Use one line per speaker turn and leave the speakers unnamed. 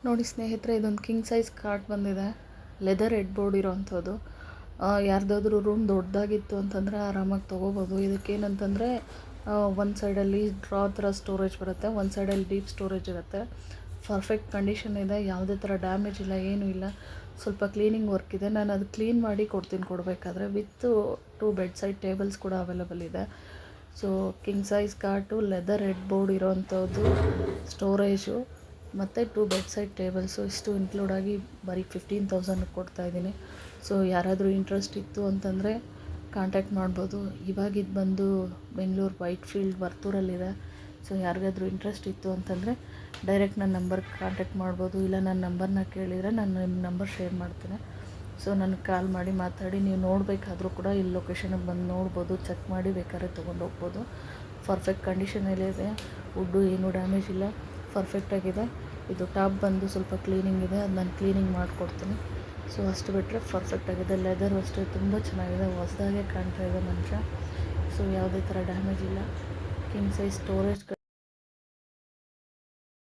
ನೋಡಿ ಸ್ನೇಹಿತರೆ, ಇದೊಂದು ಕಿಂಗ್ ಸೈಜ್ ಕಾಟ್ ಬಂದಿದೆ. ಲೆದರ್ ಹೆಡ್ ಬೋರ್ಡ್ ಇರೋವಂಥದ್ದು. ಯಾರ್ದಾದ್ರೂ ರೂಮ್ ದೊಡ್ಡದಾಗಿತ್ತು ಅಂತಂದರೆ ಆರಾಮಾಗಿ ತೊಗೋಬೋದು. ಇದಕ್ಕೇನಂತಂದರೆ ಒಂದು ಸೈಡಲ್ಲಿ ಡ್ರಾ ಥರ ಸ್ಟೋರೇಜ್ ಬರುತ್ತೆ, ಒಂದು ಸೈಡಲ್ಲಿ ಡೀಪ್ ಸ್ಟೋರೇಜ್ ಇರುತ್ತೆ. ಪರ್ಫೆಕ್ಟ್ ಕಂಡೀಷನ್ ಇದೆ, ಯಾವುದೇ ಥರ ಡ್ಯಾಮೇಜ್ ಇಲ್ಲ, ಏನೂ ಇಲ್ಲ. ಸ್ವಲ್ಪ ಕ್ಲೀನಿಂಗ್ ವರ್ಕ್ ಇದೆ, ನಾನು ಅದು ಕ್ಲೀನ್ ಮಾಡಿ ಕೊಡ್ತೀನಿ ಕೊಡಬೇಕಾದ್ರೆ. ವಿತ್ತು 2 ಬೆಡ್ ಸೈಡ್ ಟೇಬಲ್ಸ್ ಕೂಡ ಅವೈಲಬಲ್ ಇದೆ. ಸೊ ಕಿಂಗ್ ಸೈಜ್ ಕಾಟು, ಲೆದರ್ ಹೆಡ್ ಬೋರ್ಡ್ ಇರೋವಂಥದ್ದು, ಸ್ಟೋರೇಜು ಮತ್ತು 2 ಬೆಡ್ ಸೈಡ್ ಟೇಬಲ್ಸು, ಇಷ್ಟು ಇನ್ಕ್ಲೂಡಾಗಿ ಬರೀ 15,000 ಕೊಡ್ತಾಯಿದ್ದೀನಿ. ಸೊ ಯಾರಾದರೂ ಇಂಟ್ರೆಸ್ಟ್ ಇತ್ತು ಅಂತಂದರೆ ಕಾಂಟ್ಯಾಕ್ಟ್ ಮಾಡ್ಬೋದು. ಇವಾಗ ಇದು ಬಂದು ಬೆಂಗಳೂರು ವೈಟ್ ಫೀಲ್ಡ್ ವರ್ತೂರಲ್ಲಿದೆ. ಸೊ ಯಾರಿಗಾದ್ರೂ ಇಂಟ್ರೆಸ್ಟ್ ಇತ್ತು ಅಂತಂದರೆ ಡೈರೆಕ್ಟ್ ನನ್ನ ನಂಬರ್ಗೆ ಕಾಂಟ್ಯಾಕ್ಟ್ ಮಾಡ್ಬೋದು. ಇಲ್ಲ ನನ್ನ ನಂಬರ್ನ ಕೇಳಿದರೆ ನಾನು ನಿಮ್ಮ ನಂಬರ್ ಶೇರ್ ಮಾಡ್ತೇನೆ. ಸೊ ನನಗೆ ಕಾಲ್ ಮಾಡಿ ಮಾತಾಡಿ, ನೀವು ನೋಡಬೇಕಾದ್ರೂ ಕೂಡ ಇಲ್ಲಿ ಲೊಕೇಶನಿಗೆ ಬಂದು ನೋಡ್ಬೋದು, ಚೆಕ್ ಮಾಡಿ ಬೇಕಾದ್ರೆ ತೊಗೊಂಡೋಗ್ಬೋದು. ಪರ್ಫೆಕ್ಟ್ ಕಂಡೀಷನಲ್ಲಿದೆ, ವುಡ್ಡು ಏನೂ ಡ್ಯಾಮೇಜ್ ಇಲ್ಲ, ಪರ್ಫೆಕ್ಟಾಗಿದೆ. ಇದು ಟಾಪ್ ಬಂದು ಸ್ವಲ್ಪ ಕ್ಲೀನಿಂಗ್ ಇದೆ, ಅದು ನಾನು ಕ್ಲೀನಿಂಗ್ ಮಾಡಿಕೊಡ್ತೀನಿ. ಸೊ ಅಷ್ಟು ಬಿಟ್ಟರೆ ಪರ್ಫೆಕ್ಟಾಗಿದೆ. ಲೆದರ್ ಅಷ್ಟೇ ತುಂಬ ಚೆನ್ನಾಗಿದೆ, ಹೊಸದಾಗೆ ಕಾಣ್ತಾ ಇದೆ ಮನುಷ್ಯ. ಸೊ ಯಾವುದೇ ಥರ ಡ್ಯಾಮೇಜ್ ಇಲ್ಲ. King size storage